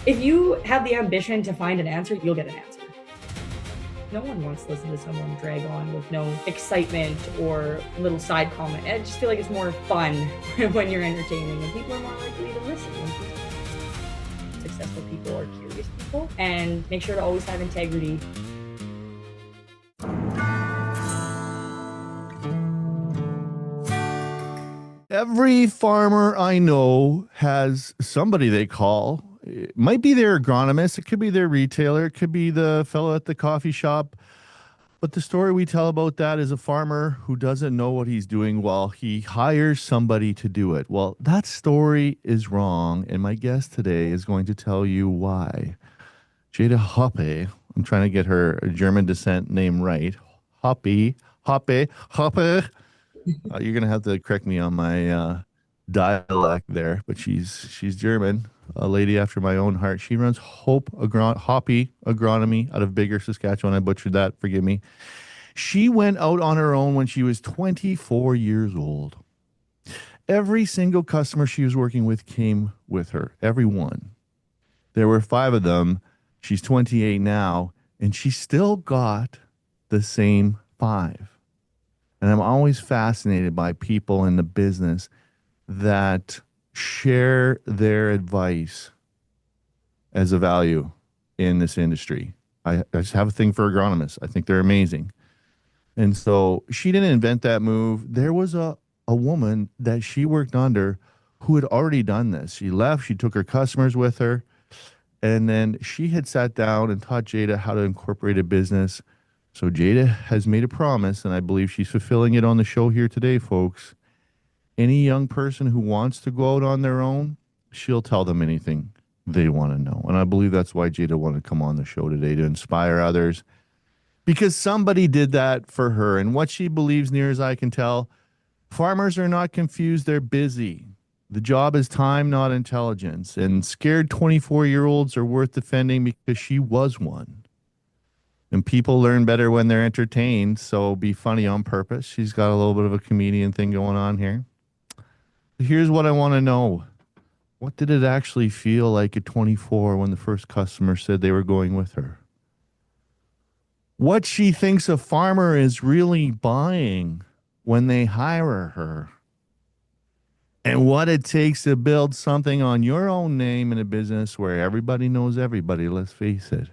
If you have the ambition to find an answer, you'll get an answer. No one wants to listen to someone drag on with no excitement or little side comment. I just feel like it's more fun when you're entertaining, and people are more likely to listen when successful people or curious people. And make sure to always have integrity. Every farmer I know has somebody they call. It might be their agronomist, it could be their retailer, it could be the fellow at the coffee shop. But the story we tell about that is a farmer who doesn't know what he's doing while he hires somebody to do it. Well, that story is wrong, and my guest today is going to tell you why. Jaeda Hoppe, I'm trying to get her German descent name right. Hoppe. You're gonna have to correct me on my dialect there, but she's German, a lady after my own heart. She runs Hoppe Agronomy out of Biggar, Saskatchewan. I butchered that. Forgive me. She went out on her own when she was 24 years old. Every single customer she was working with came with her. Every one. There were 5 of them. She's 28 now, and she still got the same 5. And I'm always fascinated by people in the business that share their advice as a value in this industry. I just have a thing for agronomists. I think they're amazing. And so she didn't invent that move. There was a woman that she worked under who had already done this. She left, she took her customers with her, and then she had sat down and taught Jaeda how to incorporate a business. So Jaeda has made a promise, and I believe she's fulfilling it on the show here today, folks. Any young person who wants to go out on their own, she'll tell them anything they want to know. And I believe that's why Jaeda wanted to come on the show today, to inspire others, because somebody did that for her. And what she believes, near as I can tell, farmers are not confused. They're busy. The job is time, not intelligence. And scared 24-year-olds are worth defending because she was one. And people learn better when they're entertained, so be funny on purpose. She's got a little bit of a comedian thing going on here. Here's what I want to know. What did it actually feel like at 24 when the first customer said they were going with her? What she thinks a farmer is really buying when they hire her. And what it takes to build something on your own name in a business where everybody knows everybody, let's face it.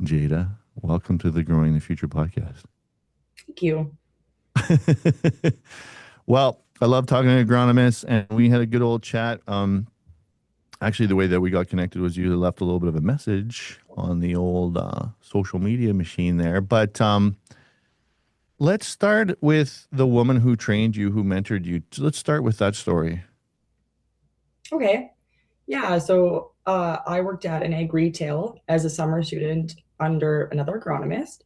Jaeda, welcome to the Growing the Future podcast. Thank you. Well, I love talking to agronomists, and we had a good old chat. Actually, the way that we got connected was you left a little bit of a message on the old social media machine there. But let's start with the woman who trained you, who mentored you. Let's start with that story. Okay. Yeah. So I worked at an ag retail as a summer student under another agronomist.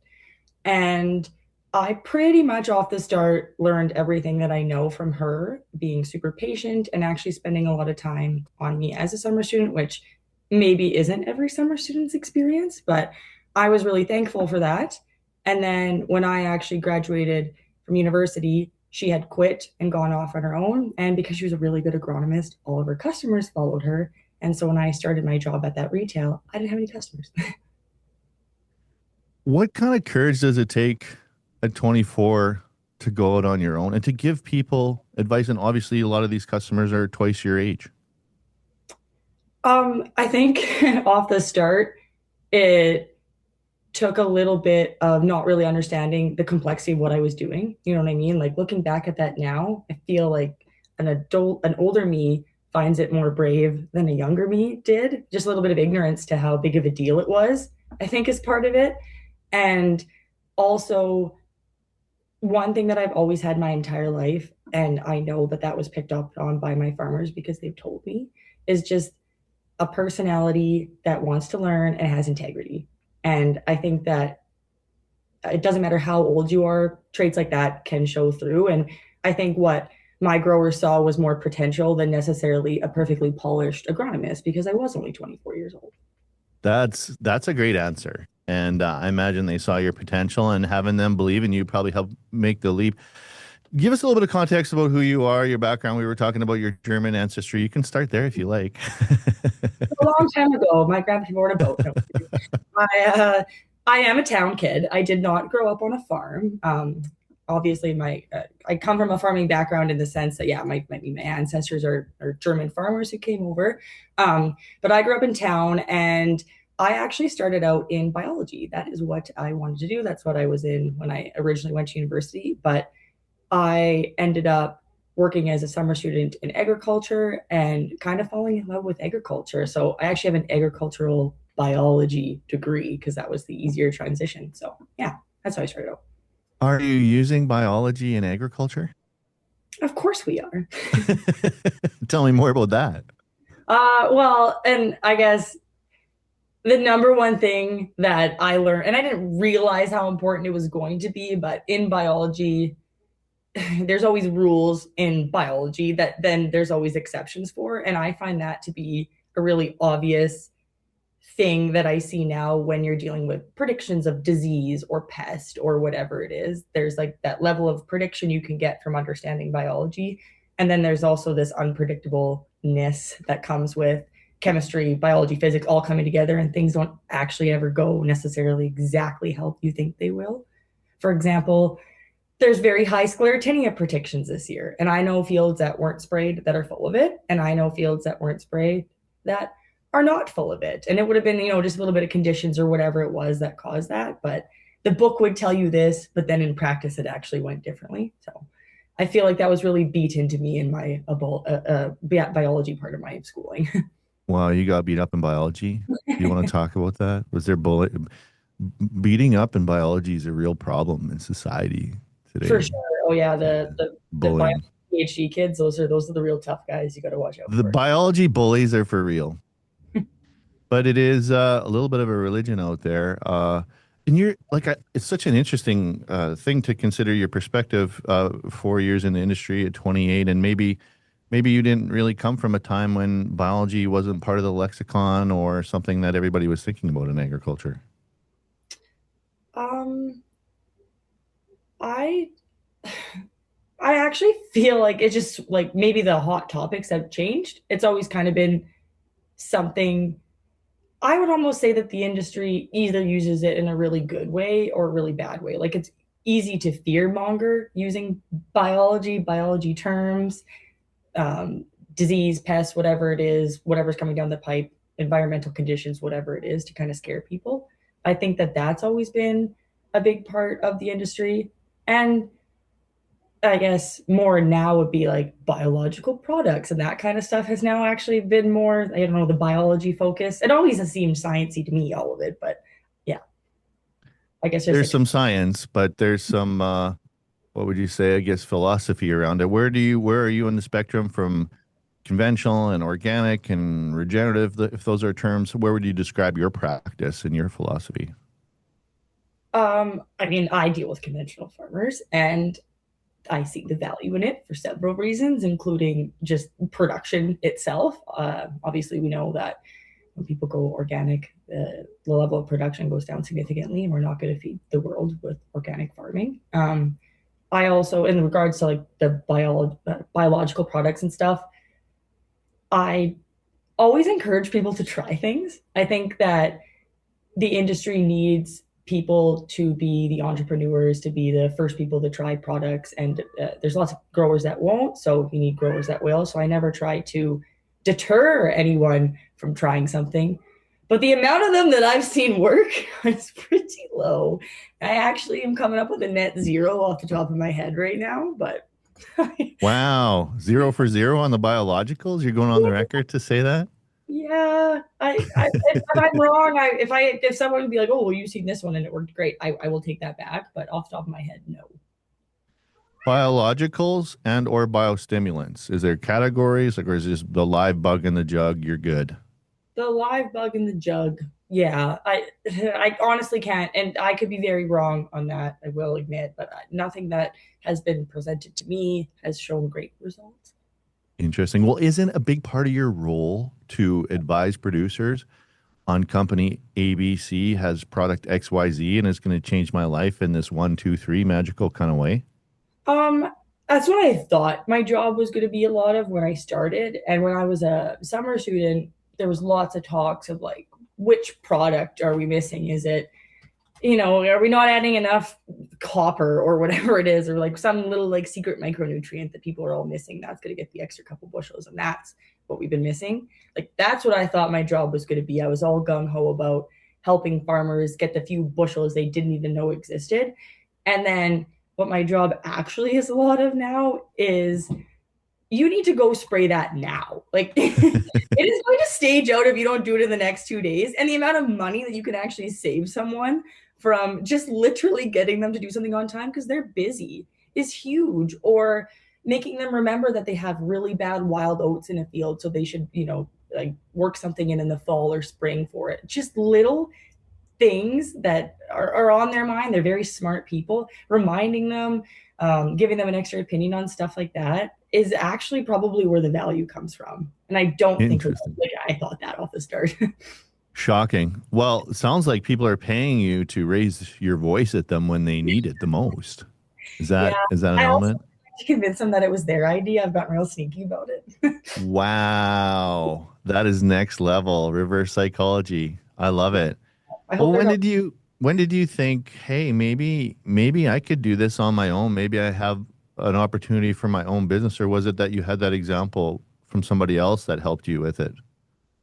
And I pretty much off the start learned everything that I know from her, being super patient and actually spending a lot of time on me as a summer student, which maybe isn't every summer student's experience, but I was really thankful for that. And then when I actually graduated from university, she had quit and gone off on her own. And because she was a really good agronomist, all of her customers followed her. And so when I started my job at that retail, I didn't have any customers. What kind of courage does it take at 24 to go out on your own and to give people advice? And obviously, a lot of these customers are twice your age. I think off the start, it took a little bit of not really understanding the complexity of what I was doing. You know what I mean? Like looking back at that now, I feel like an older me finds it more brave than a younger me did. Just a little bit of ignorance to how big of a deal it was, I think is part of it. And also, one thing that I've always had my entire life, and I know that that was picked up on by my farmers because they've told me, is just a personality that wants to learn and has integrity. And I think that it doesn't matter how old you are, traits like that can show through. And I think what my growers saw was more potential than necessarily a perfectly polished agronomist because I was only 24 years old. That's a great answer. And I imagine they saw your potential, and having them believe in you probably helped make the leap. Give us a little bit of context about who you are, your background. We were talking about your German ancestry. You can start there if you like. A long time ago, my grandpa rode a boat. No, I I am a town kid. I did not grow up on a farm. Obviously, my I come from a farming background in the sense that yeah, my ancestors are German farmers who came over. But I grew up in town, and I actually started out in biology. That is what I wanted to do. That's what I was in when I originally went to university. But I ended up working as a summer student in agriculture and kind of falling in love with agriculture. So I actually have an agricultural biology degree because that was the easier transition. So yeah, that's how I started out. Are you using biology in agriculture? Of course we are. Tell me more about that. Well, and I guess the number one thing that I learned, and I didn't realize how important it was going to be, but in biology, there's always rules in biology that then there's always exceptions for. And I find that to be a really obvious thing that I see now when you're dealing with predictions of disease or pest or whatever it is. There's like that level of prediction you can get from understanding biology. And then there's also this unpredictableness that comes with chemistry, biology, physics all coming together, and things don't actually ever go necessarily exactly how you think they will. For example, there's very high sclerotinia predictions this year. And I know fields that weren't sprayed that are full of it. And I know fields that weren't sprayed that are not full of it. And it would have been, just a little bit of conditions or whatever it was that caused that. But the book would tell you this, but then in practice, it actually went differently. So I feel like that was really beat into me in my biology part of my schooling. Wow, you got beat up in biology. Do you want to talk about that? Was there bullet beating up in biology is a real problem in society For today. sure. Oh yeah, Yeah. the bio Bullying. PhD kids, those are the real tough guys you got to watch out The for. biology bullies are for real, but it is a little bit of a religion out there. And you're like, it's such an interesting thing to consider your perspective. 4 years in the industry at 28, and maybe you didn't really come from a time when biology wasn't part of the lexicon or something that everybody was thinking about in agriculture. Um, I I actually feel like it's just like maybe the hot topics have changed. It's always kind of been something. I would almost say that the industry either uses it in a really good way or a really bad way. Like it's easy to fear monger using biology terms, um, disease, pests, whatever it is, whatever's coming down the pipe, environmental conditions, whatever it is, to kind of scare people. I think that that's always been a big part of the industry. And I guess more now would be like biological products and that kind of stuff has now actually been more, I don't know, the biology focus. It always has seemed sciencey to me, all of it, but yeah, I guess just There's some science, but there's some what would you say? I guess philosophy around it. Where are you on the spectrum from conventional and organic and regenerative, if those are terms? Where would you describe your practice and your philosophy? I mean, I deal with conventional farmers and I see the value in it for several reasons, including just production itself. Obviously, we know that when people go organic, the level of production goes down significantly, and we're not going to feed the world with organic farming. I also, in regards to like the biological products and stuff, I always encourage people to try things. I think that the industry needs people to be the entrepreneurs, to be the first people to try products. And there's lots of growers that won't. So you need growers that will. So I never try to deter anyone from trying something. But the amount of them that I've seen work is pretty low. I actually am coming up with a net zero off the top of my head right now. But Wow, 0 for 0 on the biologicals. You're going on the record to say that? yeah, if I'm wrong, if someone would be like, "Oh, well, you've seen this one and it worked great," I will take that back. But off the top of my head, no. Biologicals and or biostimulants. Is there categories like, or is just the live bug in the jug? You're good. The live bug in the jug. Yeah, I honestly can't, and I could be very wrong on that. I will admit, but nothing that has been presented to me has shown great results. Interesting. Well, isn't a big part of your role to advise producers on company ABC has product XYZ and it's going to change my life in this one, two, three magical kind of way? Um, That's what I thought my job was going to be a lot of when I started. And when I was a summer student, there was lots of talks of like, which product are we missing? Is it, are we not adding enough copper or whatever it is, or like some little like secret micronutrient that people are all missing that's going to get the extra couple bushels, and that's what we've been missing. Like that's what I thought my job was going to be. I was all gung ho about helping farmers get the few bushels they didn't even know existed. And then what my job actually is a lot of now is you need to go spray that now. Like it is going to stage out if you don't do it in the next 2 days. And the amount of money that you can actually save someone from just literally getting them to do something on time because they're busy is huge. Or making them remember that they have really bad wild oats in a field, so they should, like work something in the fall or spring for it. Just little things that are on their mind. They're very smart people. Reminding them, giving them an extra opinion on stuff like that is actually probably where the value comes from. And I don't think Interesting. like I thought that off the start. Shocking. Well, it sounds like people are paying you to raise your voice at them when they need it the most. Is Yeah. that an I also element? tried to convince them that it was their idea. I've gotten real sneaky about it. Wow. That is next level reverse psychology. I love it. I hope Well, they're when did you think, hey, maybe I could do this on my own? Maybe I have an opportunity for my own business, or was it that you had that example from somebody else that helped you with it?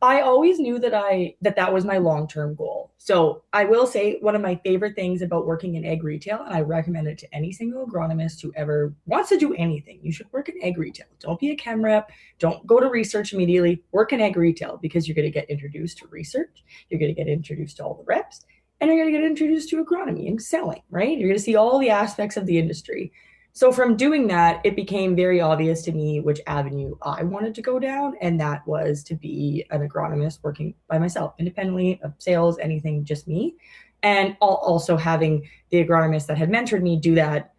I always knew that was my long-term goal. So I will say one of my favorite things about working in egg retail, and I recommend it to any single agronomist who ever wants to do anything, you should work in egg retail. Don't be a chem rep. Don't go to research immediately. Work in egg retail because you're going to get introduced to research. You're going to get introduced to all the reps, and you're going to get introduced to agronomy and selling, right? You're going to see all the aspects of the industry. So from doing that, it became very obvious to me which avenue I wanted to go down, and that was to be an agronomist working by myself, independently of sales, anything, just me. And also having the agronomists that had mentored me do that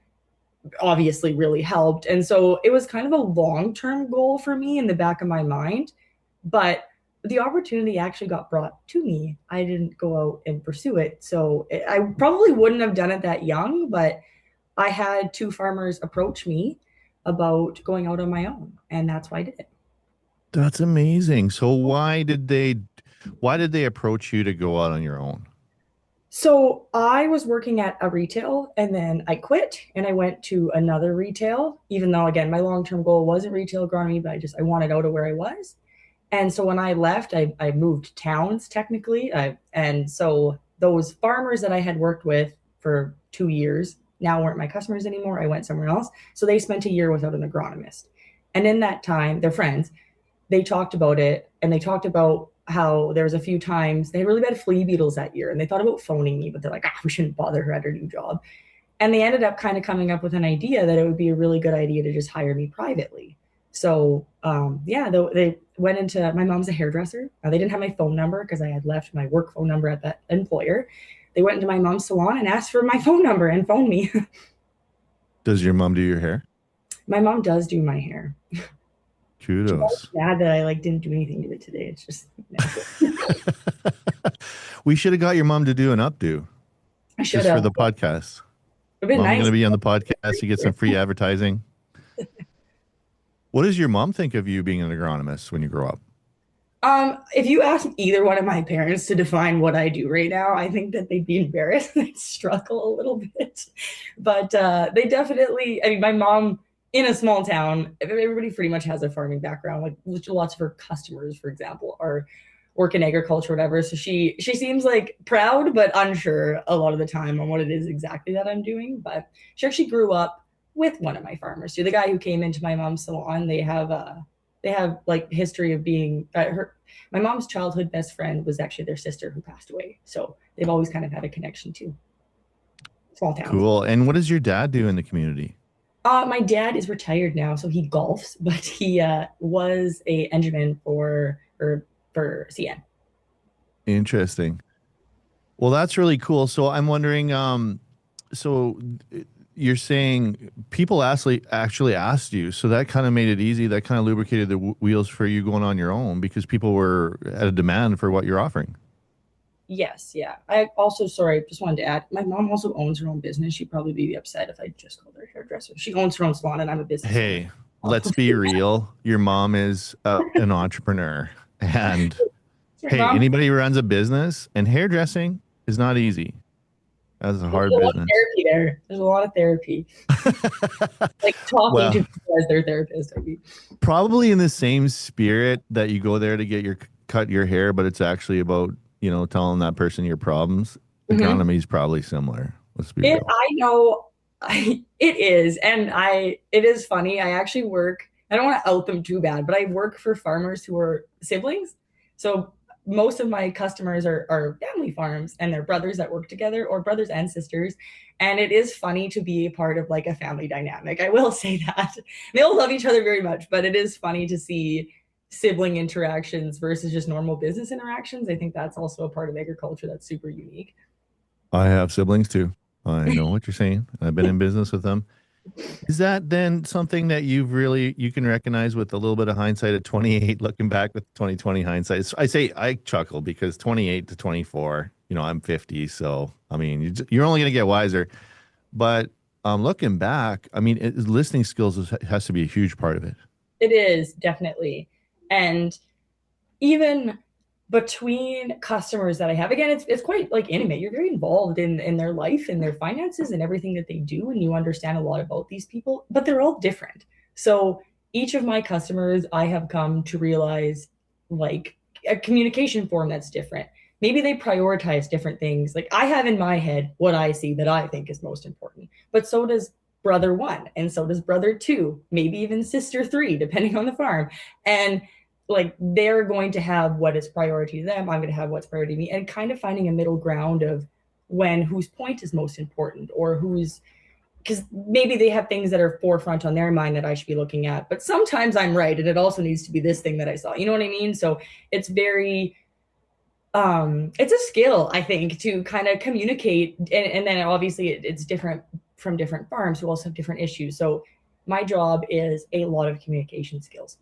obviously really helped. And so it was kind of a long-term goal for me in the back of my mind, but the opportunity actually got brought to me. I didn't go out and pursue it. So I probably wouldn't have done it that young, but I had two farmers approach me about going out on my own, and that's why I did it. That's amazing. So why did they approach you to go out on your own? So I was working at a retail and then I quit and I went to another retail, even though again my long-term goal was a retail agronomy, but I wanted out of where I was. And so when I left, I moved towns technically. And so those farmers that I had worked with for 2 years now weren't my customers anymore. I went somewhere else. So they spent a year without an agronomist. And in that time, they're friends. They talked about it and they talked about how there was a few times they had really bad flea beetles that year and they thought about phoning me, but they're like, we shouldn't bother her at her new job. And they ended up kind of coming up with an idea that it would be a really good idea to just hire me privately. So yeah, they went into my mom's a hairdresser. They didn't have my phone number because I had left my work phone number at that employer. They went into my mom's salon and asked for my phone number and phoned me. Does your mom do your hair? My mom does do my hair. She's always Kudos. mad that I like didn't do anything to it today. It's just We should have got your mom to do an updo I should just for have. the podcast. It'd been Mom's nice. gonna be on the podcast. You get some free advertising. What does your mom think of you being an agronomist when you grow up? If you ask either one of my parents to define what I do right now, I think that they'd be embarrassed. They'd struggle a little bit. But they definitely, I mean, my mom in a small town, everybody pretty much has a farming background. Like lots of her customers, for example, are work in agriculture, whatever. So she seems like proud but unsure a lot of the time on what it is exactly that I'm doing. But she actually grew up with one of my farmers too. The guy who came into my mom's salon, they have like history of being her. My mom's childhood best friend was actually their sister who passed away. So they've always kind of had a connection too. Small towns. Cool. And what does your dad do in the community? My dad is retired now, so he golfs, but he was a engineman for CN. Interesting. Well, that's really cool. So I'm wondering, so you're saying people actually asked you, so that kind of made it easy. That kind of lubricated the wheels for you going on your own because people were at a demand for what you're offering. Yes, yeah. I also, sorry, just wanted to add, my mom also owns her own business. She'd probably be upset if I just called her hairdresser. She owns her own salon, and I'm a business owner. Hey, let's be real. Your mom is an entrepreneur. And Sorry, hey, mom. anybody who runs a business and hairdressing is not easy. That's a There's hard a lot of business. therapy there. There's a lot of therapy. Like talking to Well, people as their therapist. I mean. probably in the same spirit that you go there to get your cut your hair, but it's actually about, telling that person your problems. Mhm. Agronomy is probably similar. Let's be It, real. I know, it is, and it is funny. I actually work. I don't want to out them too bad, but I work for farmers who are siblings. So most of my customers are family farms, and they're brothers that work together, or brothers and sisters. And it is funny to be a part of like a family dynamic. I will say that they all love each other very much, but it is funny to see sibling interactions versus just normal business interactions. I think that's also a part of agriculture that's super unique. I have siblings too. I know what you're saying. I've been in business with them. Is that then something that you can recognize with a little bit of hindsight at 28, looking back with 2020 hindsight? I say I chuckle because 28 to 24, I'm 50, so I mean, you're only going to get wiser. But looking back, I mean, listening skills has to be a huge part of it. It is definitely. And even between customers that I have, again, it's quite like intimate. You're very involved in their life and their finances and everything that they do, and you understand a lot about these people, but they're all different. So each of my customers, I have come to realize like a communication form that's different. Maybe they prioritize different things. Like I have in my head what I see that I think is most important, but so does brother one, and so does brother two, maybe even sister three, depending on the farm. And like they're going to have what is priority to them. I'm going to have what's priority to me, and kind of finding a middle ground of when whose point is most important, or who's, because maybe they have things that are forefront on their mind that I should be looking at. But sometimes I'm right, and it also needs to be this thing that I saw. You know what I mean? So it's very it's a skill, I think, to kind of communicate, and then obviously it's different from different farms who also have different issues. So my job is a lot of communication skills.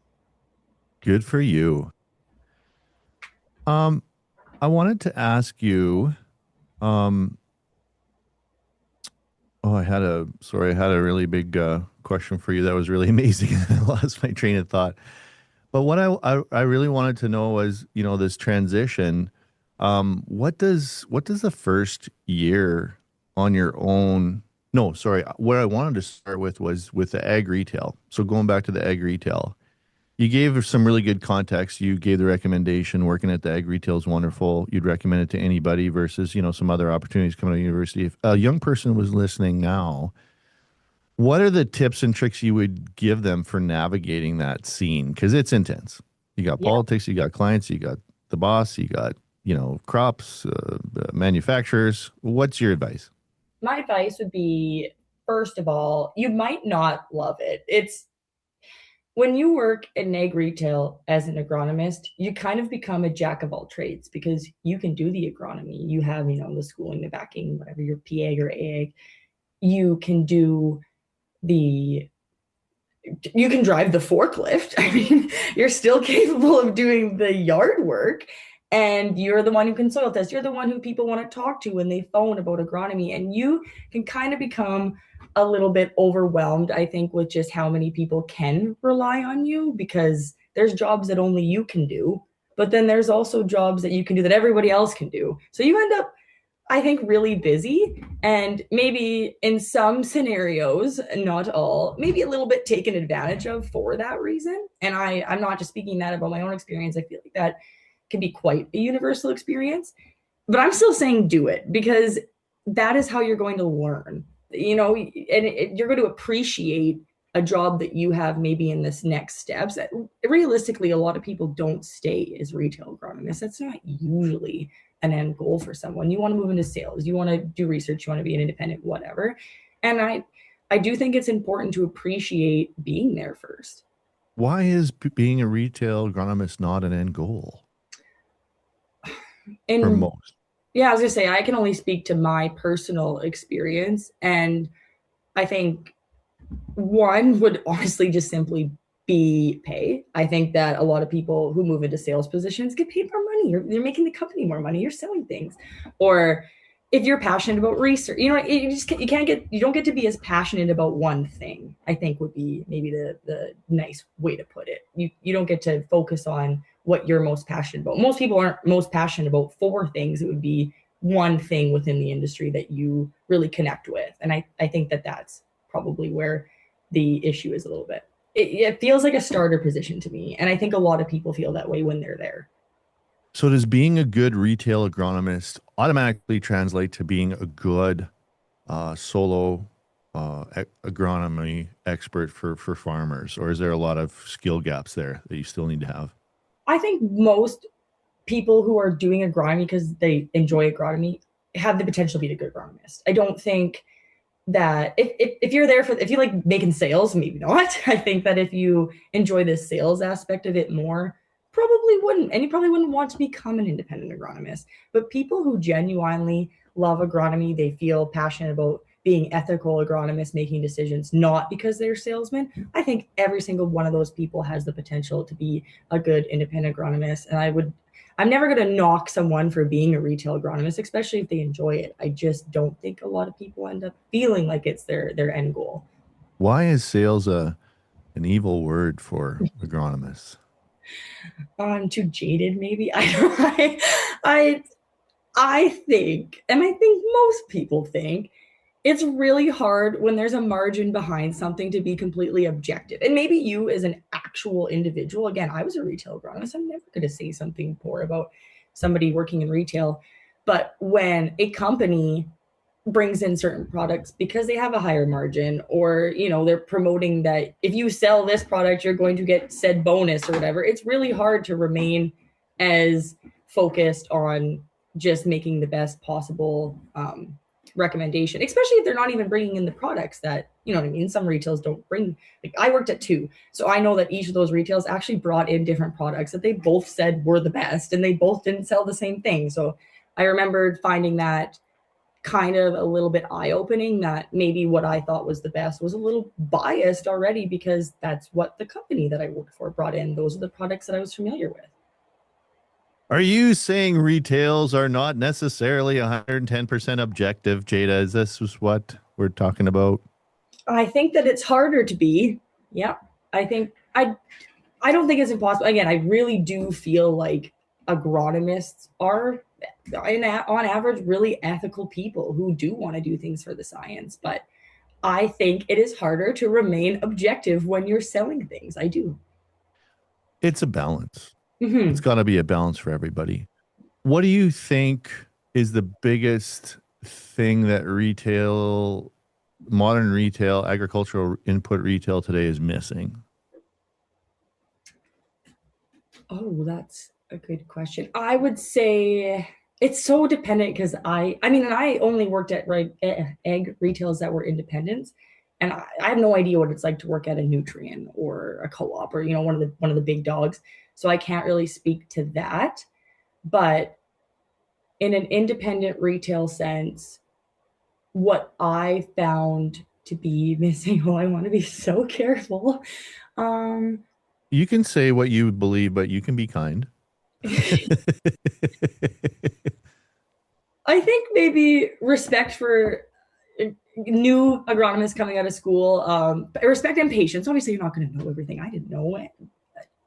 Good for you. Um, I wanted to ask you, um, oh, I had a really big question for you that was really amazing. I lost my train of thought. But what I really wanted to know was, this transition. What does the first year on your own? No, sorry. What I wanted to start with was with the ag retail. So going back to the ag retail, you gave some really good context. You gave the recommendation working at the ag retail is wonderful. You'd recommend it to anybody versus, some other opportunities coming out of university. If a young person was listening now, what are the tips and tricks you would give them for navigating that scene? Because it's intense. You got Yeah. politics, you got clients, you got the boss, you got, crops, manufacturers. What's your advice? My advice would be, first of all, you might not love it. It's when you work in ag retail as an agronomist, you kind of become a jack of all trades because you can do the agronomy. You have, the schooling, the backing, whatever, your PA or ag. You can do the you can drive the forklift. I mean, you're still capable of doing the yard work. And you're the one who can soil test. You're the one who people want to talk to when they phone about agronomy. And you can kind of become a little bit overwhelmed, I think, with just how many people can rely on you, because there's jobs that only you can do. But then there's also jobs that you can do that everybody else can do. So you end up, I think, really busy, and maybe in some scenarios, not all, maybe a little bit taken advantage of for that reason. And I'm not just speaking that about my own experience. I feel like that can be quite a universal experience. But I'm still saying do it, because that is how you're going to learn, and you're going to appreciate a job that you have maybe in this next steps. Realistically, a lot of people don't stay as retail agronomists. That's not usually an end goal for someone. You want to move into sales, you want to do research, you want to be an independent, whatever. And I do think it's important to appreciate being there first. Why is being a retail agronomist not an end goal for And most? yeah, I was gonna say, I can only speak to my personal experience, and I think one would honestly just simply be pay. I think that a lot of people who move into sales positions get paid more money. You're making the company more money. You're selling things. Or if you're passionate about research, you don't get to be as passionate about one thing. I think would be maybe the nice way to put it. You don't get to focus on what you're most passionate about. Most people aren't most passionate about four things. It would be one thing within the industry that you really connect with. And I think that that's probably where the issue is a little bit. It feels like a starter position to me. And I think a lot of people feel that way when they're there. So does being a good retail agronomist automatically translate to being a good solo agronomy expert for farmers, or is there a lot of skill gaps there that you still need to have? I think most people who are doing agronomy because they enjoy agronomy have the potential to be a good agronomist. I don't think that if you're there for if you like making sales, maybe not. I think that if you enjoy the sales aspect of it more, probably wouldn't, and you probably wouldn't want to become an independent agronomist. But people who genuinely love agronomy, they feel passionate about being ethical agronomists, making decisions not because they're salesmen. I think every single one of those people has the potential to be a good independent agronomist. And I'm never going to knock someone for being a retail agronomist, especially if they enjoy it. I just don't think a lot of people end up feeling like it's their end goal. Why is sales an evil word for agronomists? I'm too jaded, maybe. I I think, and I think most people think, it's really hard when there's a margin behind something to be completely objective. And maybe you, as an actual individual, again, I was a retail agronomist. I'm never going to say something poor about somebody working in retail. But when a company brings in certain products because they have a higher margin, or they're promoting that if you sell this product you're going to get said bonus or whatever, it's really hard to remain as focused on just making the best possible recommendation, especially if they're not even bringing in the products that, you know what I mean, some retails don't bring. Like, I worked at two, so I know that each of those retails actually brought in different products that they both said were the best, and they both didn't sell the same thing. So I remembered finding that kind of a little bit eye-opening, that maybe what I thought was the best was a little biased already, because that's what the company that I worked for brought in. Those are the products that I was familiar with. Are you saying retails are not necessarily 110% objective, Jada? Is this what we're talking about? I think that it's harder to be. Yeah. I think I don't think it's impossible. Again, I really do feel like agronomists are on average really ethical people who do want to do things for the science, but I think it is harder to remain objective when you're selling things. I do. It's a balance. It's Mm-hmm. got to be a balance for everybody. What do you think is the biggest thing that modern retail, agricultural input retail today is missing? Oh, that's a good question. I would say it's so dependent, because I mean, and I only worked at egg retails that were independents, and I have no idea what it's like to work at a Nutrien or a co-op, or one of the big dogs. So I can't really speak to that. But in an independent retail sense, what I found to be missing, oh, I want to be so careful. Um, You can say what you believe, but you can be kind. I think maybe respect for new agronomists coming out of school, respect and patience. Obviously, you're not going to know everything. I didn't know it.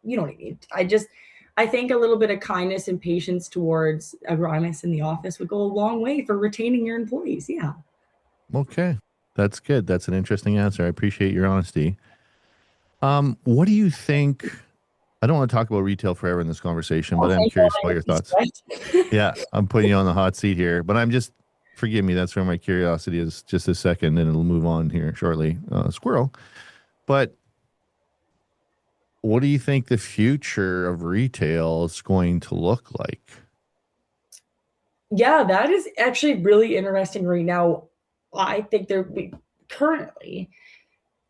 You know what I mean? I think a little bit of kindness and patience towards agronomists in the office would go a long way for retaining your employees. Yeah. Okay. That's good. That's an interesting answer. I appreciate your honesty. What do you think? I don't want to talk about retail forever in this conversation, Oh, but I'm thank curious God about your I thoughts. respect. Yeah, I'm putting you on the hot seat here, but forgive me, that's where my curiosity is just a second, and it'll move on here shortly. Squirrel. But what do you think the future of retail is going to look like? Yeah, that is actually really interesting right now. I think currently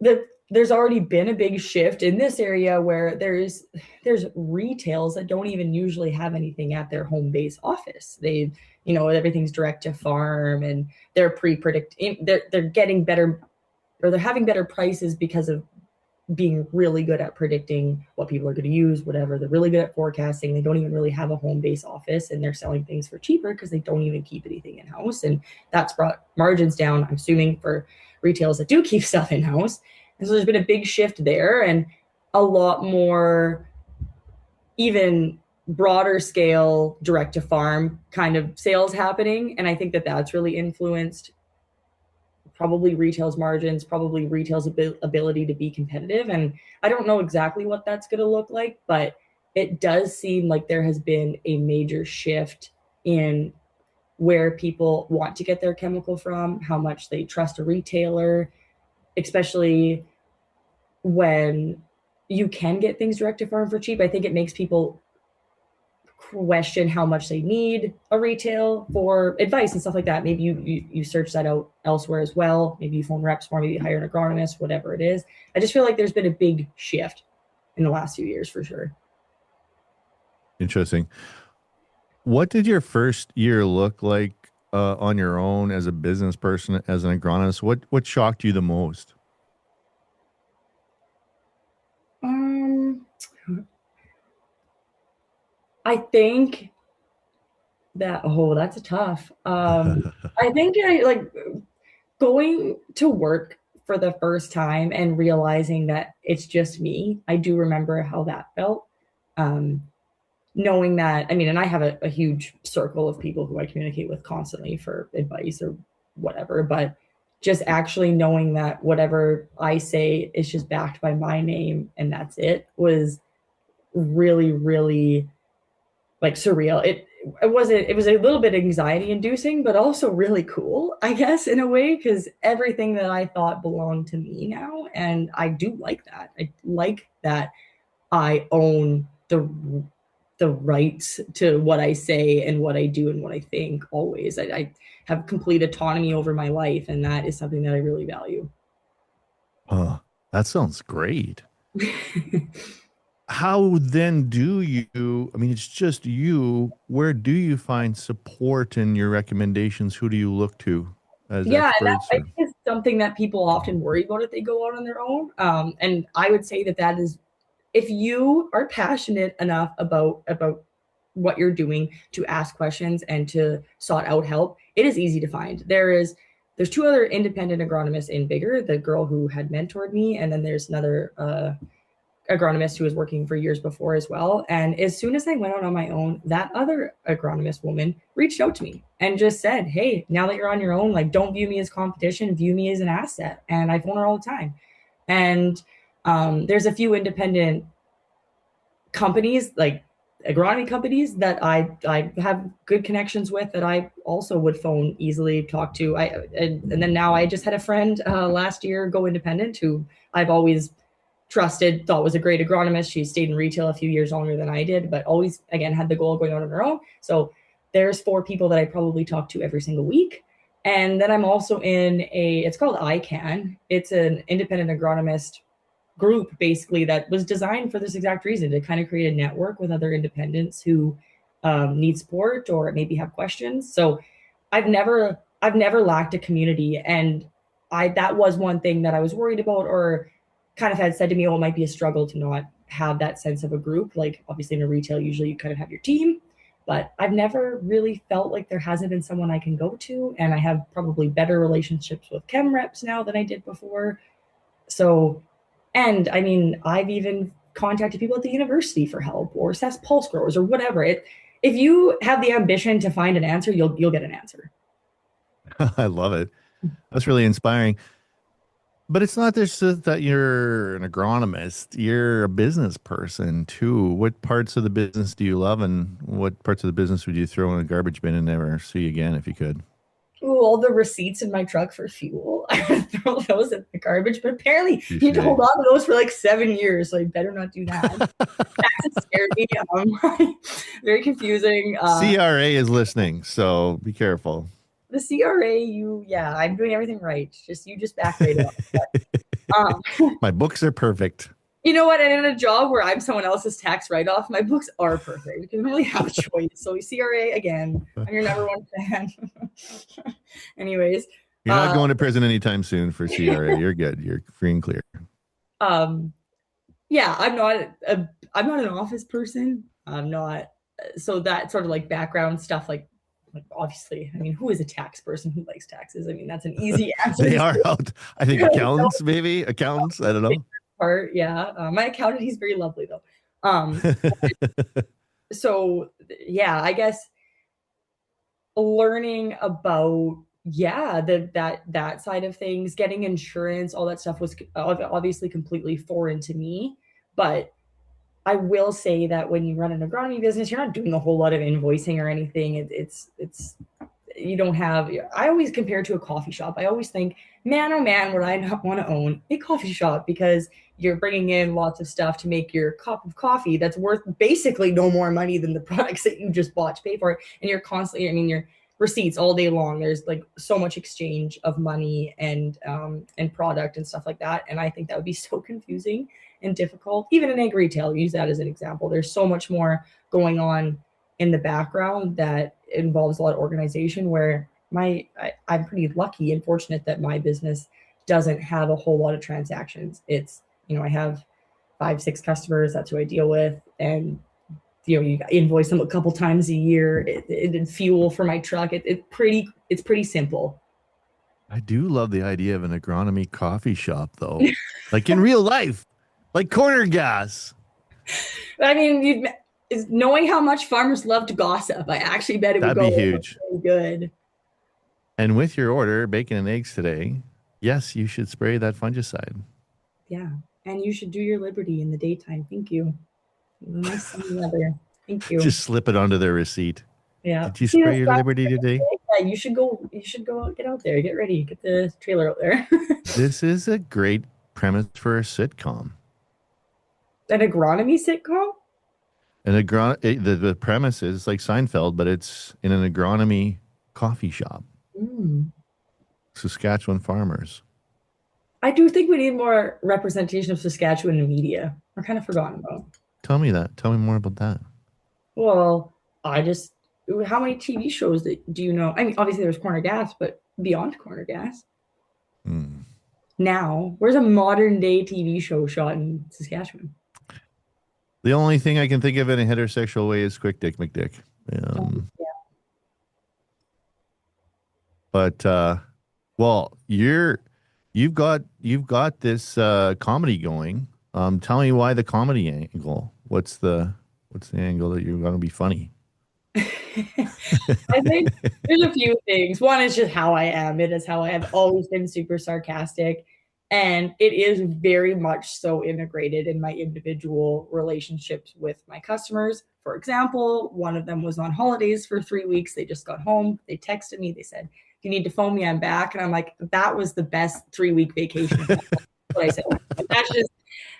there's already been a big shift in this area where there's retails that don't even usually have anything at their home base office. Everything's direct to farm, and they're getting better, or they're having better prices because of being really good at predicting what people are going to use, whatever. They're really good at forecasting. They don't even really have a home base office, and they're selling things for cheaper because they don't even keep anything in house. And that's brought margins down, I'm assuming, for retailers that do keep stuff in house. And so there's been a big shift there and a lot more, even broader scale direct to farm kind of sales happening. And I think that that's really influenced probably retail's margins, probably retail's ability to be competitive. And I don't know exactly what that's going to look like, but it does seem like there has been a major shift in where people want to get their chemical from, how much they trust a retailer, especially when you can get things direct to farm for cheap. I think it makes people question how much they need a retail for advice and stuff like that. Maybe you search that out elsewhere as well. Maybe you phone reps more, maybe you hire an agronomist, whatever it is. I just feel like there's been a big shift in the last few years for sure. Interesting. What did your first year look like on your own as a business person, as an agronomist? What shocked you the most? Um, I think that that's a tough. I think I like going to work for the first time and realizing that it's just me. I do remember how that felt. Um, Knowing that, I mean, and I have a huge circle of people who I communicate with constantly for advice or whatever, but just actually knowing that whatever I say is just backed by my name and that's it was really, really like surreal. It was a little bit anxiety inducing, but also really cool, I guess, in a way, because everything that I thought belonged to me now. And I do like that. I like that I own the rights to what I say and what I do and what I think always. I have complete autonomy over my life, and that is something that I really value. That sounds great. How then do you, I mean, it's just you, where do you find support in your recommendations? Who do you look to as Yeah, and that experts I or? think is something that people often worry about if they go out on their own. And I would say that that is, if you are passionate enough about what you're doing to ask questions and to sought out help, it is easy to find. There's two other independent agronomists in Biggar, the girl who had mentored me, and then there's another agronomist who was working for years before as well. And as soon as I went out on my own, that other agronomist woman reached out to me and just said, "Hey, now that you're on your own, like don't view me as competition, view me as an asset." And I phone her all the time. And there's a few independent companies, like agronomy companies, that I have good connections with that I also would phone easily, talk to. And then now I just had a friend last year go independent who I've always trusted, thought was a great agronomist. She stayed in retail a few years longer than I did, but always, again, had the goal of going out on her own. So there's four people that I probably talk to every single week. And then I'm also in it's called ICAN. It's an independent agronomist group basically that was designed for this exact reason to kind of create a network with other independents who need support or maybe have questions. So I've never lacked a community, and I that was one thing that I was worried about or kind of had said to me, oh, it might be a struggle to not have that sense of a group. Like obviously in a retail, usually you kind of have your team, but I've never really felt like there hasn't been someone I can go to. And I have probably better relationships with chem reps now than I did before. So, and I mean, I've even contacted people at the university for help or SAS pulse growers or whatever. If you have the ambition to find an answer, you'll get an answer. I love it. That's really inspiring. But it's not just that you're an agronomist, you're a business person too. What parts of the business do you love, and what parts of the business would you throw in a garbage bin and never see again if you could? Ooh, all the receipts in my truck for fuel. I would throw those in the garbage, but apparently you need to hold Touche. on to those for like 7 years, so you better not do that. That scared me. Very confusing. CRA is listening, so be careful. The CRA, yeah, I'm doing everything right. Just you just back right up. My books are perfect. You know what? And in a job where I'm someone else's tax write-off, my books are perfect. You can really have a choice. So CRA again, I'm your number one fan. Anyways, You're not uh, going to prison anytime soon for CRA. You're good. You're free and clear. yeah, I'm not an office person. I'm not so that sort of like background stuff like obviously, I mean, who is a tax person who likes taxes? I mean, that's an easy answer They to are out. I think say. accountants, maybe accountants. I don't know. Part, yeah. My accountant, he's very lovely though. Um, so yeah, I guess learning about that side of things, getting insurance, all that stuff was obviously completely foreign to me. But I will say that when you run an agronomy business, you're not doing a whole lot of invoicing or anything. It's you don't have. I always compare to a coffee shop. I always think, man, oh man, would I not want to own a coffee shop because you're bringing in lots of stuff to make your cup of coffee that's worth basically no more money than the products that you just bought to pay for it, and you're constantly. I mean, your receipts all day long. There's like so much exchange of money and product and stuff like that, and I think that would be so confusing and difficult. Even in egg retail, use that as an example. There's so much more going on in the background that involves a lot of organization where I'm pretty lucky and fortunate that my business doesn't have a whole lot of transactions. It's, I have 5, 6 customers. That's who I deal with. And, you invoice them a couple times a year. It fuel for my truck. It's pretty simple. I do love the idea of an agronomy coffee shop, though, like in real life, like corner gas. I mean, knowing how much farmers love to gossip, I actually bet it would That'd go be huge. really good. And with your order, bacon and eggs today, yes, you should spray that fungicide. Yeah. And you should do your Liberty in the daytime. Thank you. Nice sunny weather. Thank you. Just slip it onto their receipt. Yeah. Did you See spray this your guy? Liberty today? Yeah, you should go. You should go out, get out there, get ready, get the trailer out there. This is a great premise for a sitcom. An agronomy sitcom. The premise is like Seinfeld, but it's in an agronomy coffee shop. Mm. Saskatchewan farmers. I do think we need more representation of Saskatchewan in media. We're kind of forgotten about. Tell me that. Tell me more about that. Well, I just how many TV shows that do you know? I mean, obviously there's Corner Gas, but beyond Corner Gas, Hmm. now where's a modern day TV show shot in Saskatchewan? The only thing I can think of in a heterosexual way is Quick Dick McDick. Um, Yeah. but well, you've got this comedy going. Tell me why the comedy angle. What's the angle that you're going to be funny? I think there's a few things. One is just how I am. It is how I have always been super sarcastic. And it is very much so integrated in my individual relationships with my customers. For example, one of them was on holidays for 3 weeks. They just got home. They texted me. They said, "If you need to phone me, I'm back." And I'm like, that was the best 3 week vacation of my life. What I said.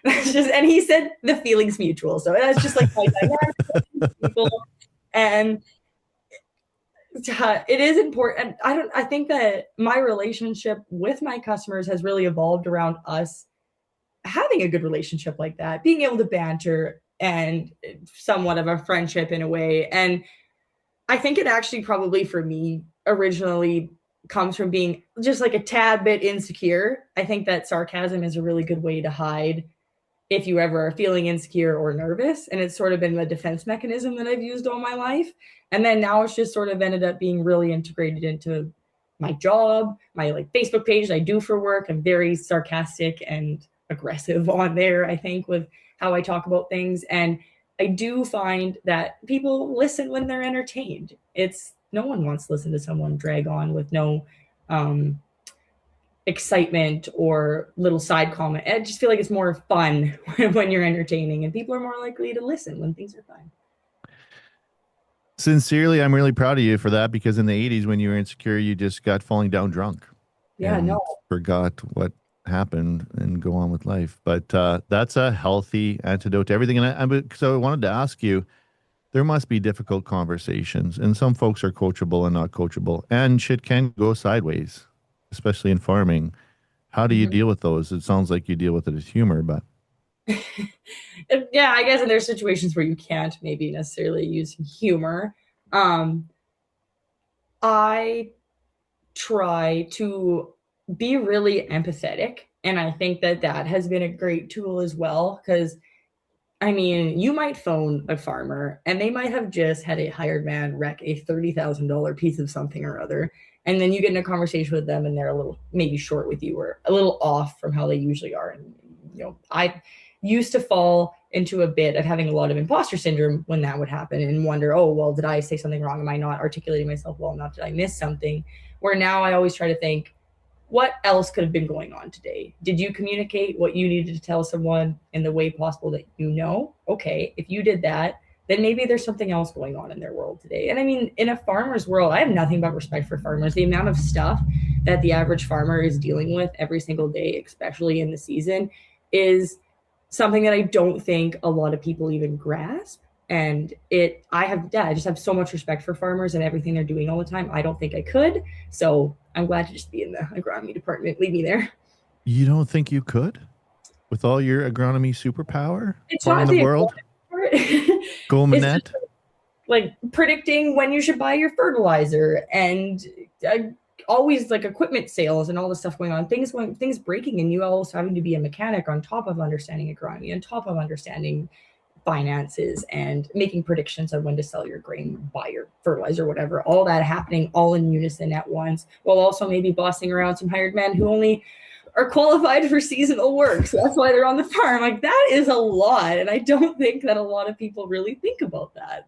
That's just, and he said the feelings mutual. So that's just like my dynamic with people. And it is important. I think that my relationship with my customers has really evolved around us having a good relationship like that, being able to banter and somewhat of a friendship in a way. And I think it actually probably for me originally comes from being just like a tad bit insecure. I think that sarcasm is a really good way to hide if you ever are feeling insecure or nervous. And it's sort of been a defense mechanism that I've used all my life. And then now it's just sort of ended up being really integrated into my job, my like Facebook page I do for work. I'm very sarcastic and aggressive on there, I think, with how I talk about things. And I do find that people listen when they're entertained. It's no one wants to listen to someone drag on with no um, excitement or little side comment. I just feel like it's more fun when you're entertaining, and people are more likely to listen when things are fun. Sincerely, I'm really proud of you for that because in the 80s, when you were insecure, you just got falling down drunk Yeah, no. and forgot what happened and go on with life. But that's a healthy antidote to everything. And so I wanted to ask you, there must be difficult conversations, and some folks are coachable and not coachable, and shit can go sideways, especially in farming. How do you Mhm. deal with those? It sounds like you deal with it as humor, but Yeah, I guess, and there's situations where you can't maybe necessarily use humor. Um, I try to be really empathetic And I think that that has been a great tool as well, because I mean, you might phone a farmer and they might have just had a hired man wreck a $30,000 piece of something or other. And then you get in a conversation with them and they're a little maybe short with you or a little off from how they usually are. And, I used to fall into a bit of having a lot of imposter syndrome when that would happen and wonder, oh, well, did I say something wrong? Am I not articulating myself well enough? Did I miss something? Where now I always try to think, what else could have been going on today? Did you communicate what you needed to tell someone in the way possible that you know? Okay, if you did that, then maybe there's something else going on in their world today. And I mean, in a farmer's world, I have nothing but respect for farmers. The amount of stuff that the average farmer is dealing with every single day, especially in the season, is something that I don't think a lot of people even grasp. And I just have so much respect for farmers and everything they're doing all the time. I don't think I could. So I'm glad to just be in the agronomy department. Leave me there. You don't think you could with all your agronomy superpower? It's Farm not the the world? part. Go It's just Manette? like predicting when you should buy your fertilizer and uh, always like equipment sales and all the stuff going on, things breaking, and you also having to be a mechanic on top of understanding agronomy, on top of understanding finances and making predictions on when to sell your grain, buy your fertilizer, whatever, all that happening all in unison at once, while also maybe bossing around some hired men who only are qualified for seasonal work. So that's why they're on the farm. Like that is a lot. And I don't think that a lot of people really think about that.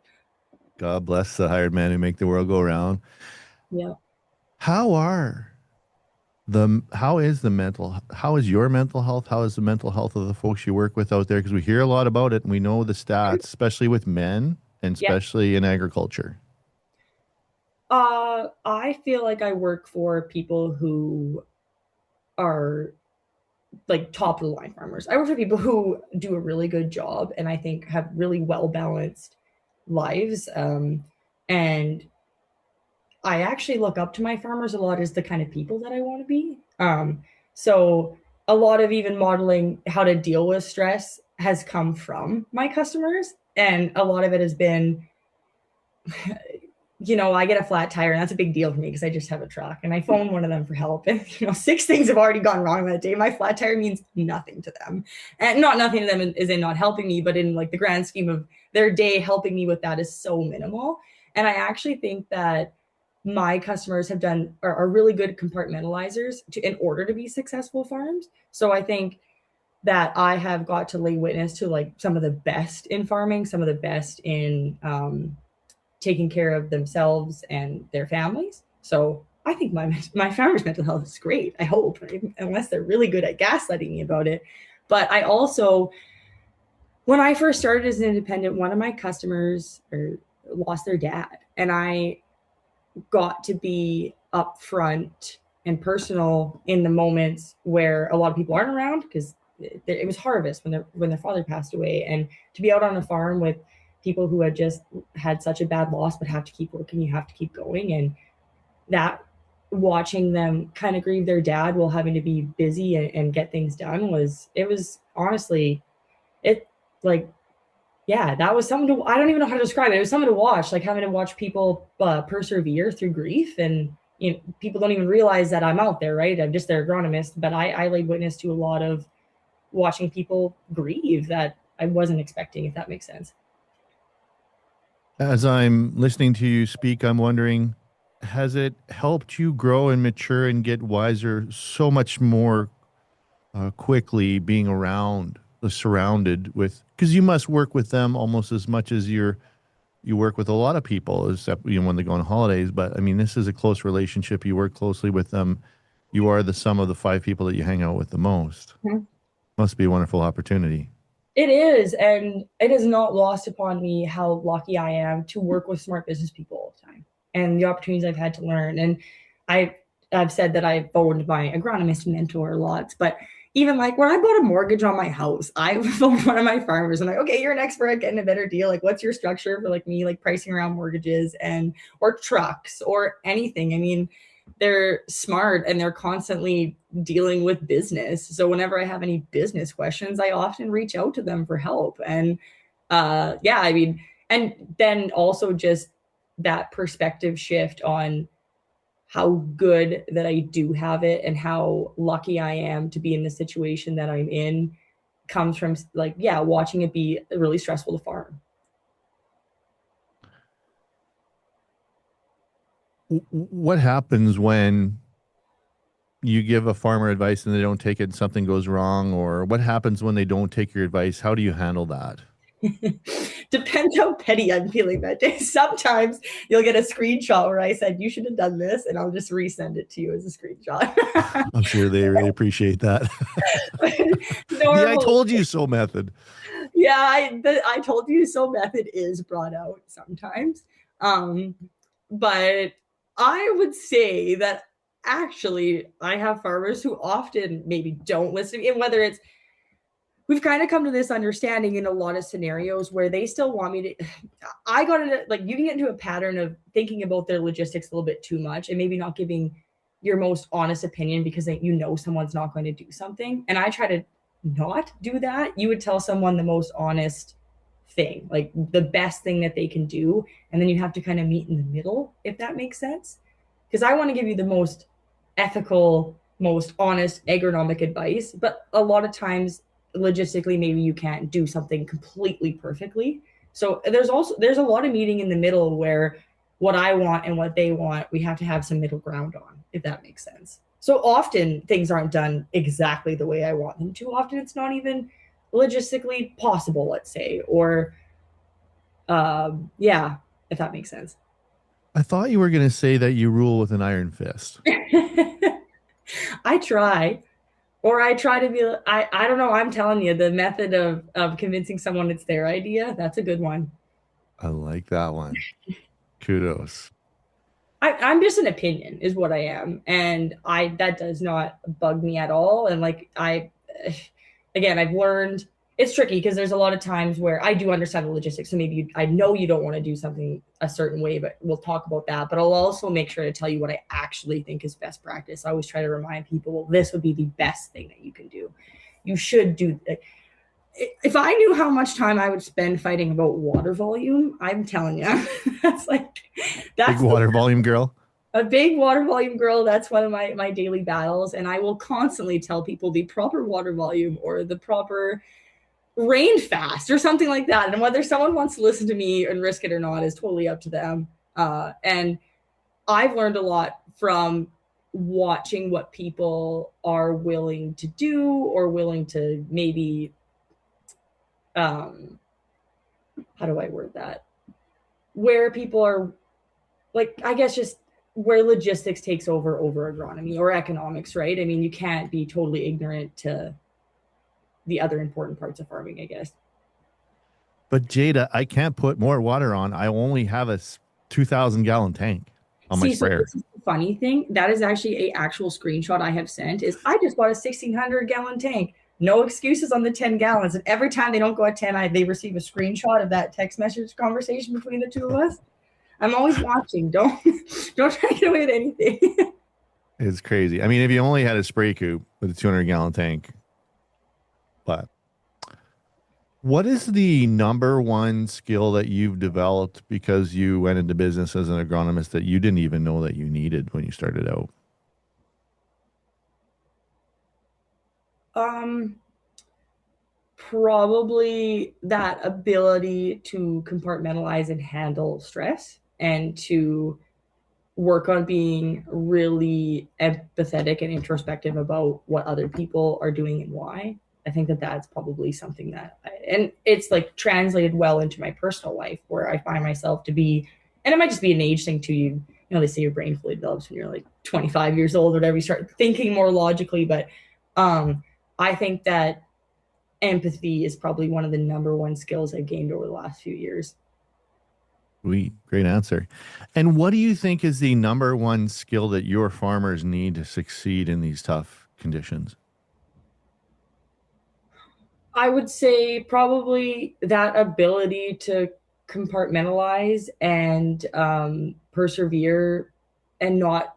God bless the hired man who make the world go round. Yeah. How are how is your mental health? How is the mental health of the folks you work with out there? Because we hear a lot about it and we know the stats, especially with men and Yeah. especially in agriculture. I feel like I work for people who are like top of the line farmers. I work for people who do a really good job and I think have really well balanced lives. And I actually look up to my farmers a lot as the kind of people that I want to be. So a lot of even modeling how to deal with stress has come from my customers, and a lot of it has been, I get a flat tire, and that's a big deal for me because I just have a truck, and I phone one of them for help, and six things have already gone wrong that day. My flat tire means nothing to them, and not nothing to them is in not helping me, but in like the grand scheme of their day, helping me with that is so minimal. And I actually think that my customers are really good compartmentalizers in order to be successful farms. So I think that I have got to lay witness to like some of the best in farming, some of the best in taking care of themselves and their families. So I think my farmers' mental health is great. I hope, unless they're really good at gaslighting me about it. But I also, when I first started as an independent, one of my customers lost their dad, and I got to be upfront and personal in the moments where a lot of people aren't around, because it was harvest when their father passed away, and to be out on a farm with people who had just had such a bad loss but have to keep working, you have to keep going, and that watching them kind of grieve their dad while having to be busy and get things done was honestly it like yeah, that was something to, I don't even know how to describe it. It was something to watch, like having to watch people persevere through grief. And people don't even realize that I'm out there, right? I'm just their agronomist, but I laid witness to a lot of watching people grieve that I wasn't expecting, if that makes sense. As I'm listening to you speak, I'm wondering, has it helped you grow and mature and get wiser so much more quickly being around, surrounded with, because you must work with them almost as much as you work with a lot of people, except when they go on holidays. But I mean, this is a close relationship. You work closely with them. You are the sum of the five people that you hang out with the most. Mhm. Must be a wonderful opportunity. It is, and it is not lost upon me how lucky I am to work with smart business people all the time, and the opportunities I've had to learn. And I, I've said that I phoned my agronomist mentor lots, but even like when I bought a mortgage on my house, I phoned one of my farmers and like, okay, you're an expert at getting a better deal. Like, what's your structure for like me, like pricing around mortgages and or trucks or anything? I mean, they're smart and they're constantly dealing with business. So whenever I have any business questions, I often reach out to them for help. And yeah, I mean, and then also just that perspective shift on how good that I do have it and how lucky I am to be in the situation that I'm in comes from like, yeah, watching it be really stressful to farm. What happens when you give a farmer advice and they don't take it and something goes wrong? Or what happens when they don't take your advice? How do you handle that? Depends how petty I'm feeling that day. Sometimes you'll get a screenshot where I said, you should have done this, and I'll just resend it to you as a screenshot. I'm sure they really appreciate that. The I Normal. told you so method. Yeah, I told you so method is brought out sometimes. Um, but I would say that actually I have farmers who often maybe don't listen to me, and whether it's we've kind of come to this understanding in a lot of scenarios where they still want me to I got into like you can get into a pattern of thinking about their logistics a little bit too much and maybe not giving your most honest opinion because you know someone's not going to do something, and I try to not do that. You would tell someone the most honest thing, like the best thing that they can do, and then you have to kind of meet in the middle, if that makes sense, because I want to give you the most ethical, most honest agronomic advice, but a lot of times logistically maybe you can't do something completely perfectly. So there's a lot of meeting in the middle where what I want and what they want, we have to have some middle ground on, if that makes sense. So often things aren't done exactly the way I want them to. Often it's not even logistically possible, let's say, or yeah, if that makes sense. I thought you were going to say that you rule with an iron fist. I try. Or I try to be, I don't know, I'm telling you, the method of convincing someone it's their idea, that's a good one. I like that one. Kudos. I'm just an opinion, is what I am. And that does not bug me at all. And like, again, I've learned it's tricky because there's a lot of times where I do understand the logistics. So maybe I know you don't want to do something a certain way, but we'll talk about that. But I'll also make sure to tell you what I actually think is best practice. I always try to remind people, well, this would be the best thing that you can do. You should do. If I knew how much time I would spend fighting about water volume, I'm telling you, that's like Big that's the water volume girl. a big water volume girl. That's one of my daily battles, and I will constantly tell people the proper water volume or the proper rain fast or something like that. And whether someone wants to listen to me and risk it or not is totally up to them. And I've learned a lot from watching what people are willing to do or willing to maybe um how do I word that? Where people are like, I guess just where logistics takes over agronomy or economics, right? I mean, you can't be totally ignorant to the other important parts of farming, I guess. But Jada, I can't put more water on. I only have a 2,000 gallon tank on my See, so sprayer. this is the funny thing. That is actually a actual screenshot I have sent. Is I just bought a 1,600 gallon tank. No excuses on the 10 gallons. And every time they don't go at 10, they receive a screenshot of that text message conversation between the two of us. I'm always watching. Don't don't try to get away with anything. It's crazy. I mean, if you only had a spray coop with a 200 gallon tank, but what is the number one skill that you've developed because you went into business as an agronomist that you didn't even know that you needed when you started out? um, Probably that ability to compartmentalize and handle stress and to work on being really empathetic and introspective about what other people are doing and why. I think that that's probably something and it's like translated well into my personal life where I find myself to be, and it might just be an age thing too. You know, they say your brain fully develops when you're like 25 years old or whatever. You start thinking more logically, but I think that empathy is probably one of the number one skills I've gained over the last few years. Sweet, great answer. And what do you think is the number one skill that your farmers need to succeed in these tough conditions? I would say probably that ability to compartmentalize and persevere and not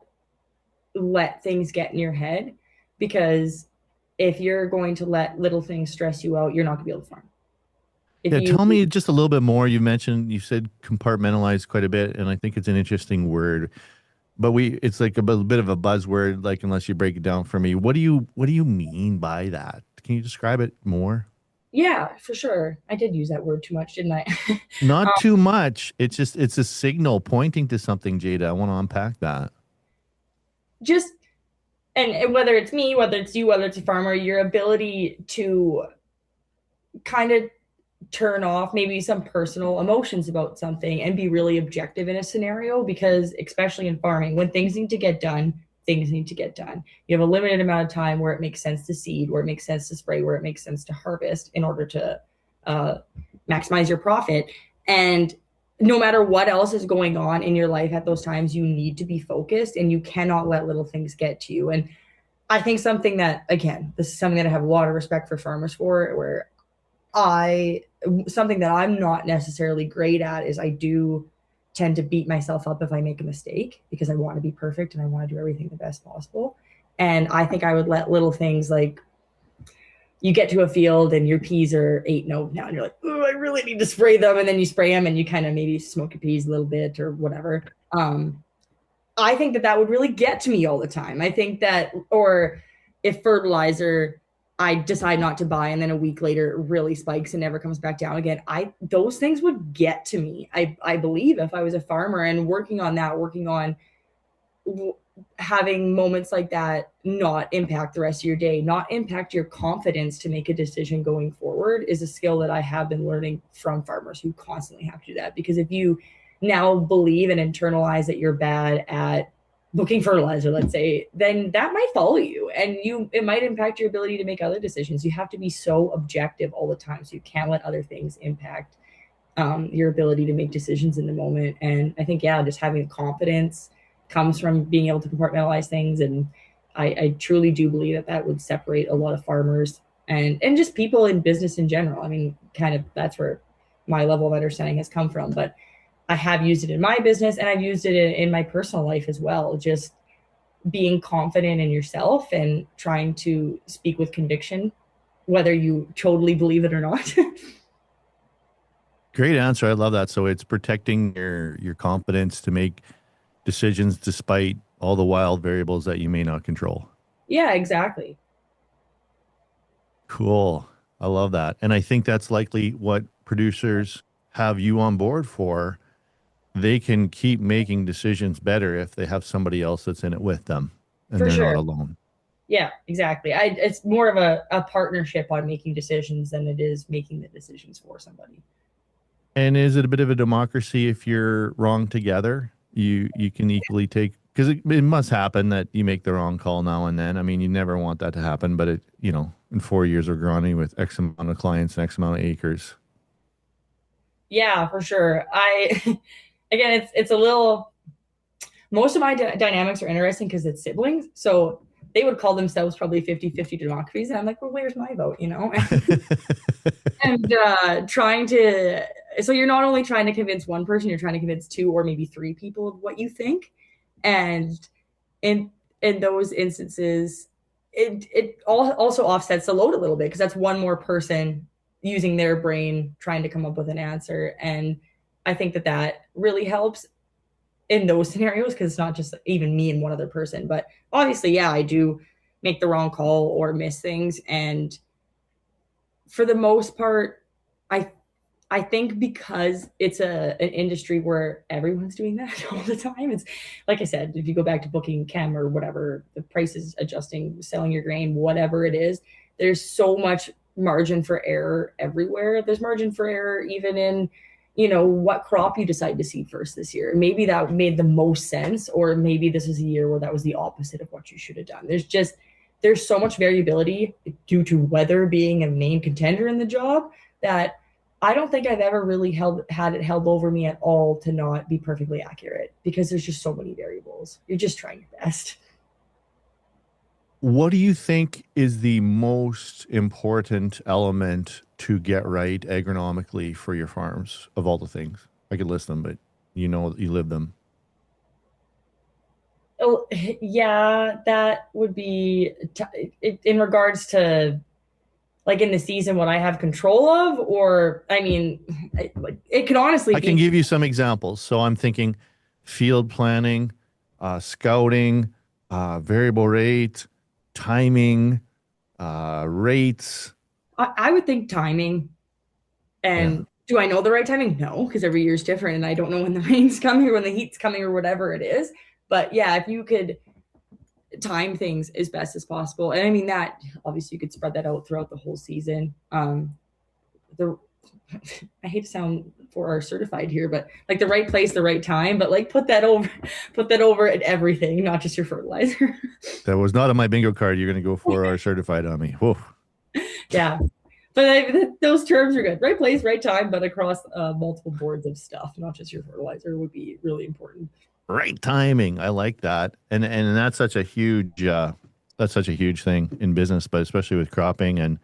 let things get in your head. Because if you're going to let little things stress you out, you're not going to be able to farm. If Yeah, you, tell me just a little bit more. You said compartmentalize quite a bit, and I think it's an interesting word. but it's like a bit of a buzzword, like unless you break it down for me. What do you mean by that? Can you describe it more? Yeah, for sure. I did use that word too much, didn't I? Not um, too much. It's a signal pointing to something, Jada. I want to unpack that. just and whether it's me, whether it's you, whether it's a farmer, your ability to kind of turn off maybe some personal emotions about something and be really objective in a scenario, because especially in farming, when things need to get done, things need to get done. You have a limited amount of time where it makes sense to seed, where it makes sense to spray, where it makes sense to harvest in order to uh, maximize your profit. And no matter what else is going on in your life at those times, you need to be focused and you cannot let little things get to you. And I think something that, again, this is something that I have a lot of respect for farmers for, where I something that I'm not necessarily great at is I do tend to beat myself up if I make a mistake, because I want to be perfect and I want to do everything the best possible. And I think I would let little things like you get to a field and your peas are 8 now and you're like, oh, I really need to spray them. And then you spray them and you kind of maybe smoke your peas a little bit or whatever. I think that that would really get to me all the time. I think that, or if fertilizer I decide not to buy and then a week later it really spikes and never comes back down again, those things would get to me. I believe if I was a farmer and working on that, working on having moments like that not impact the rest of your day, not impact your confidence to make a decision going forward, is a skill that I have been learning from farmers who constantly have to do that. Because if you now believe and internalize that you're bad at booking fertilizer, let's say, then that might follow you and it might impact your ability to make other decisions. You have to be so objective all the time. So you can't let other things impact your ability to make decisions in the moment. And I think, yeah, just having confidence comes from being able to compartmentalize things. And I truly do believe that that would separate a lot of farmers and just people in business in general. I mean, kind of that's where my level of understanding has come from. But I have used it in my business and I've used it in my personal life as well. Just being confident in yourself and trying to speak with conviction, whether you totally believe it or not. Great answer. I love that. So it's protecting your confidence to make decisions despite all the wild variables that you may not control. Yeah, exactly. Cool. I love that. And I think that's likely what producers have you on board for. They can keep making decisions better if they have somebody else that's in it with them and For they're not sure. alone. Yeah, exactly. It's more of a partnership on making decisions than it is making the decisions for somebody. And is it a bit of a democracy if you're wrong together? You can equally take, because it must happen that you make the wrong call now and then. I mean, you never want that to happen, but in 4 years of growing with X amount of clients and X amount of acres. Yeah, for sure. I again, it's a little. Most of my dynamics are interesting because it's siblings, so they would call themselves probably 50-50 democracies, and I'm like, well, where's my vote, you know? And trying to, so you're not only trying to convince one person, you're trying to convince two or maybe three people of what you think. And in those instances, it also offsets the load a little bit, because that's one more person using their brain trying to come up with an answer. And I think that that really helps in those scenarios, because it's not just even me and one other person. But obviously, yeah, I do make the wrong call or miss things. And for the most part, I I think because it's an industry where everyone's doing that all the time. It's like I said, if you go back to booking chem or whatever, the prices adjusting, selling your grain, whatever it is, there's so much margin for error everywhere. There's margin for error even in, what crop you decide to seed first this year. Maybe that made the most sense, or maybe this is a year where that was the opposite of what you should have done. There's so much variability due to weather being a main contender in the job, that I don't think I've ever really had it held over me at all to not be perfectly accurate, because there's just so many variables. You're just trying your best. What do you think is the most important element to get right agronomically for your farms of all the things? I could list them, but you live them. Oh, yeah, that would be in regards to like in the season what I have control of, or I mean, it could honestly I can be. give you some examples. So I'm thinking field planning, scouting, variable rate, timing, rates. I would think timing. Yeah. And do I know the right timing? No, because every year is different, and I don't know when the rain's coming or when the heat's coming or whatever it is. But yeah, if you could time things as best as possible, and I mean that obviously you could spread that out throughout the whole season. The I hate to sound for our certified here, but like the right place, the right time, but like put that over at everything, not just your fertilizer. That was not on my bingo card. You're going to go for our certified on me. Whoa. Yeah, but those terms are good. Right place, right time, but across multiple boards of stuff, not just your fertilizer, would be really important. Right timing. I like that. And that's such a huge thing in business, but especially with cropping. And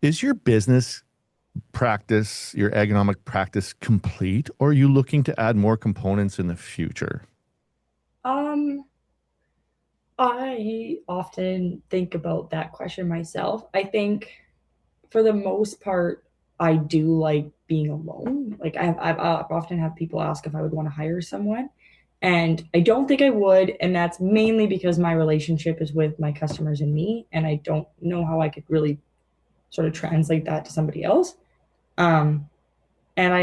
is your business practice, your agronomic practice complete, or are you looking to add more components in the future? Um, I often think about that question myself. I think for the most part, I do like being alone. Like I've often have people ask if I would want to hire someone, and I don't think I would. And that's mainly because my relationship is with my customers and me, and I don't know how I could really sort of translate that to somebody else. Um, and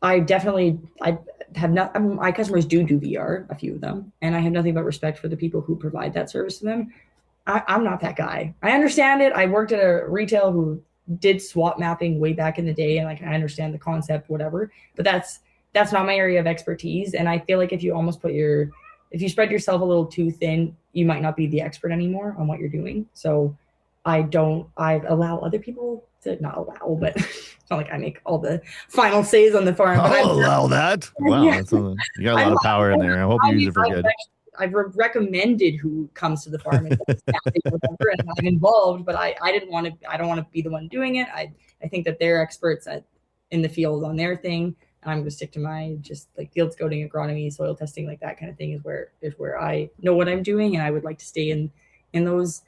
I definitely, I have not, I mean, my customers do VR, a few of them, and I have nothing but respect for the people who provide that service to them. I'm not that guy. I understand it. I worked at a retail who did swap mapping way back in the day, and like I understand the concept, whatever. But that's not my area of expertise. And I feel like if you spread yourself a little too thin, you might not be the expert anymore on what you're doing. So I allow other people to not allow, but it's not like I make all the final says on the farm. But I'll allow that. Wow, yeah, that's a, you got a lot I'm, of power in there. I hope you use it for good. I've recommended who comes to the farm and does staffing or whatever, and I'm involved, but I didn't want to. I don't want to be the one doing it. I think that they're experts in the field on their thing. And I'm going to stick to my just like field scouting, agronomy, soil testing, like that kind of thing is where I know what I'm doing, and I would like to stay in those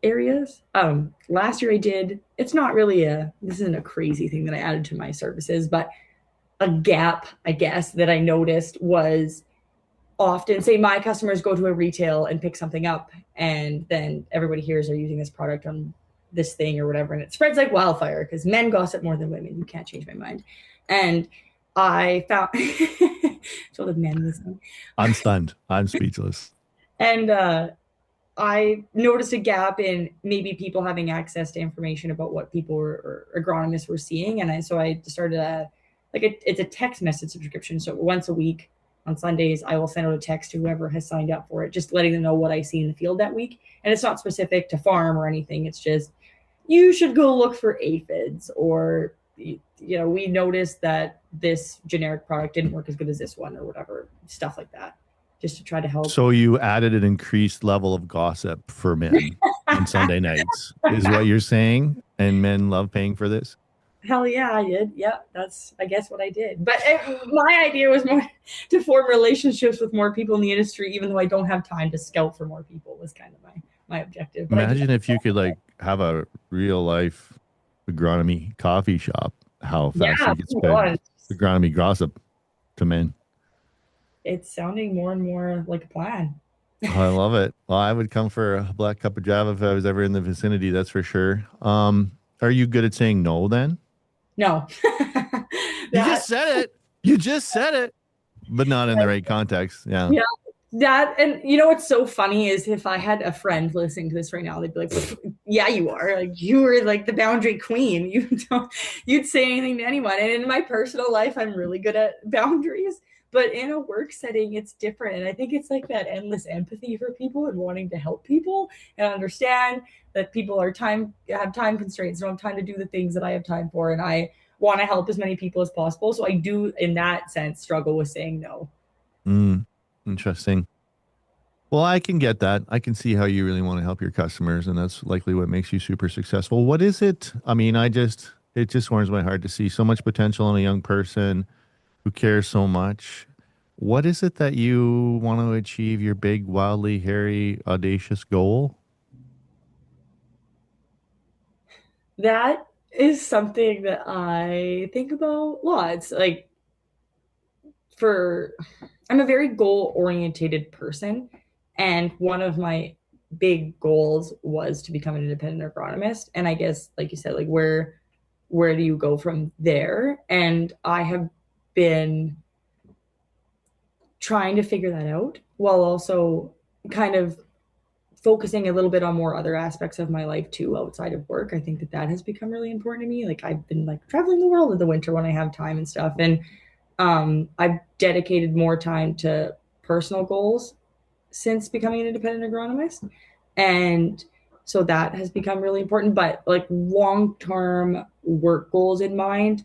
areas. Last year I did. It's not really a. This isn't a crazy thing that I added to my services, but a gap I guess that I noticed was often say my customers go to a retail and pick something up, and then everybody hears they're using this product on this thing or whatever, and it spreads like wildfire because men gossip more than women. You can't change my mind. And I found so the men listen. I'm stunned. I'm speechless. And I noticed a gap in maybe people having access to information about what people or agronomists were seeing, and so I started it's a text message subscription. So once a week on Sundays, I will send out a text to whoever has signed up for it, just letting them know what I see in the field that week. And it's not specific to farm or anything. It's just you should go look for aphids, or we noticed that this generic product didn't work as good as this one or whatever, stuff like that, just to try to help. So you added an increased level of gossip for men on Sunday nights, is what you're saying? And men love paying for this? Hell yeah, I did. Yeah, that's I guess what I did. But my idea was more to form relationships with more people in the industry, even though I don't have time to scout for more people. Was kind of my objective. But I do. Imagine if you could like have a real life agronomy coffee shop, how Yeah, fast you could oh my spread God. agronomy gossip to men. It's sounding more and more like a plan. Oh, I love it. Well, I would come for a black cup of Java if I was ever in the vicinity, that's for sure. Are you good at saying no then? No, You that just said it. You just said it, but not in the right context. Yeah. yeah, that and what's so funny is if I had a friend listening to this right now, they'd be like, "Yeah, you are. Like you are like the boundary queen. You'd say anything to anyone." And in my personal life, I'm really good at boundaries. But in a work setting, it's different. And I think it's like that endless empathy for people and wanting to help people and understand that people have time constraints, don't have time to do the things that I have time for. And I want to help as many people as possible. So I do, in that sense, struggle with saying no. Mm, interesting. Well, I can get that. I can see how you really want to help your customers, and that's likely what makes you super successful. What is it? I mean, it just warms my heart to see so much potential in a young person who cares so much. What is it that you want to achieve your big, wildly hairy, audacious goal? That is something that I think about lots. Like for I'm a very goal orientated person, and one of my big goals was to become an independent agronomist. And I guess, like you said, like where do you go from there? And I have been trying to figure that out while also kind of focusing a little bit on more other aspects of my life too outside of work. I think that that has become really important to me. Like I've been like traveling the world in the winter when I have time and stuff, and I've dedicated more time to personal goals since becoming an independent agronomist. And so that has become really important. But like long term work goals in mind,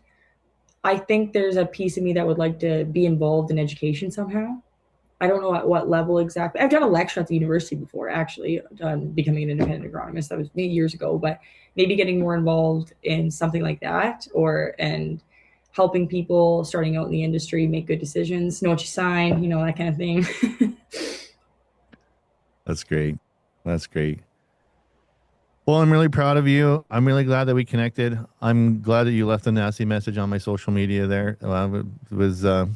I think there's a piece of me that would like to be involved in education somehow. I don't know at what level exactly. I've done a lecture at the university before, actually, becoming an independent agronomist. That was years ago, but maybe getting more involved in something like that, or and helping people starting out in the industry make good decisions, know what you sign, that kind of thing. That's great. That's great. Well, I'm really proud of you. I'm really glad that we connected. I'm glad that you left a nasty message on my social media there. It was a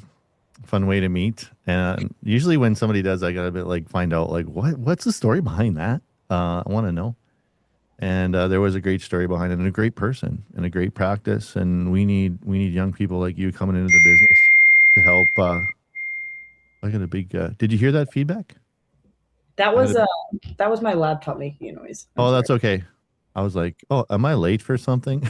fun way to meet. And usually when somebody does, I gotta bit like find out like what's the story behind that. I want to know. And there was a great story behind it, and a great person, and a great practice. And we need young people like you coming into the business to help. I got a big. Did you hear that feedback? that I had was a, uh that was my laptop making a noise. I'm oh, sorry. that's okay. I was like, oh, am I late for something?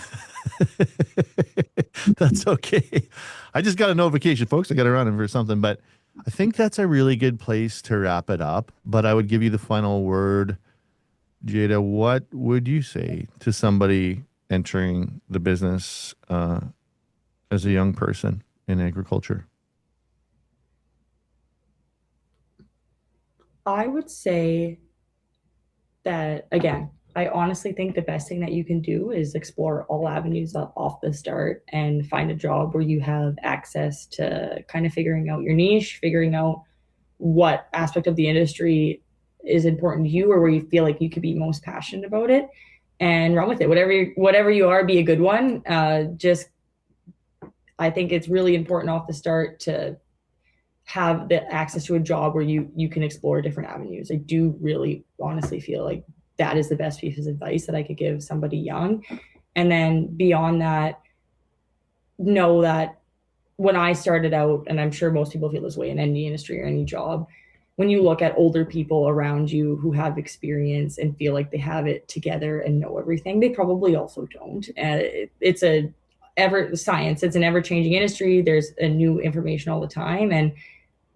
That's okay. I just got a notification, folks. I got to run in for something, but I think that's a really good place to wrap it up. But I would give you the final word, Jada. What would you say to somebody entering the business as a young person in agriculture? I would say that again, I honestly think the best thing that you can do is explore all avenues off the start and find a job where you have access to kind of figuring out your niche, figuring out what aspect of the industry is important to you or where you feel like you could be most passionate about it, and run with it. Whatever you are, be a good one. Just I think it's really important off the start to have the access to a job where you can explore different avenues. I do really honestly feel like that is the best piece of advice that I could give somebody young. And then beyond that, know that when I started out, and I'm sure most people feel this way in any industry or any job, when you look at older people around you who have experience and feel like they have it together and know everything, they probably also don't. It's a ever science. It's an ever changing industry. There's a new information all the time, and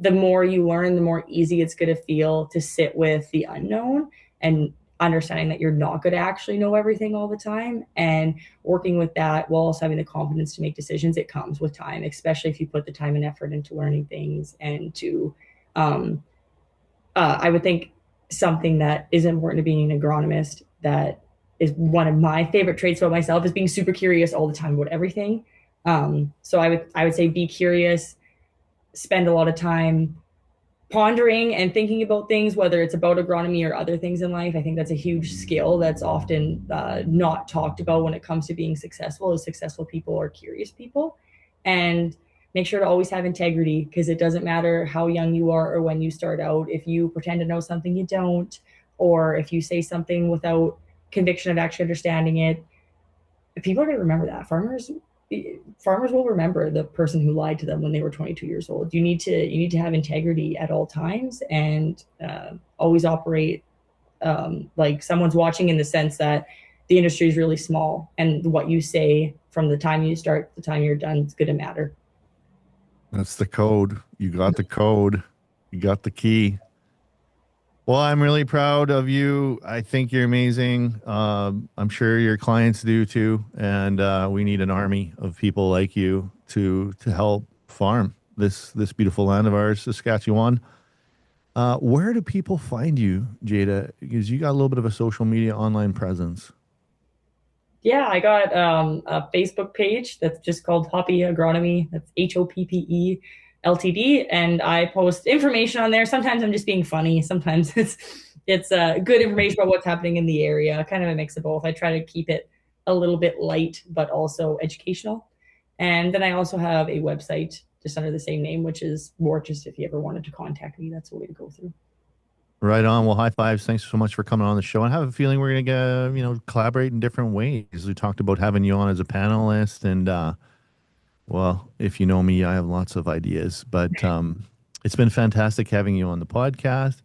the more you learn, the more easy it's going to feel to sit with the unknown and understanding that you're not going to actually know everything all the time, and working with that while also having the confidence to make decisions. It comes with time, especially if you put the time and effort into learning things and to um, I would think something that is important to being an agronomist, that is one of my favorite traits about myself, is being super curious all the time about everything. So I would say be curious, spend a lot of time pondering and thinking about things, whether it's about agronomy or other things in life. I think that's a huge skill that's often not talked about when it comes to being successful. As successful people are curious people, and make sure to always have integrity, because it doesn't matter how young you are or when you start out. If you pretend to know something you don't, or if you say something without conviction of actually understanding it, people are going to remember that. Farmers will remember the person who lied to them when they were 22 years old. You need to have integrity at all times, and always operate like someone's watching, in the sense that the industry is really small, and what you say from the time you start to the time you're done is going to matter. That's the code. You got the code. You got the key. Well, I'm really proud of you. I think you're amazing. I'm sure your clients do too, and we need an army of people like you to help farm this beautiful land of ours, Saskatchewan. Where do people find you, Jada? Because you got a little bit of a social media online presence. Yeah, I got a Facebook page that's just called Hoppe Agronomy. That's Hoppe Ltd. And I post information on there. Sometimes I'm just being funny. Sometimes it's good information about what's happening in the area. Kind of a mix of both. I try to keep it a little bit light, but also educational. And then I also have a website just under the same name, which is more just if you ever wanted to contact me, that's the way to go through. Right on. Well, high fives. Thanks so much for coming on the show. I have a feeling we're going to get, collaborate in different ways. We talked about having you on as a panelist, and well, if you know me, I have lots of ideas, but it's been fantastic having you on the podcast,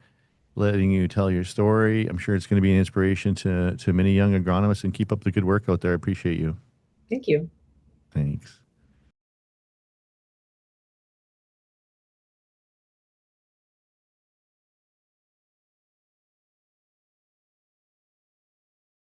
letting you tell your story. I'm sure it's going to be an inspiration to many young agronomists, and keep up the good work out there. I appreciate you. Thank you. Thanks.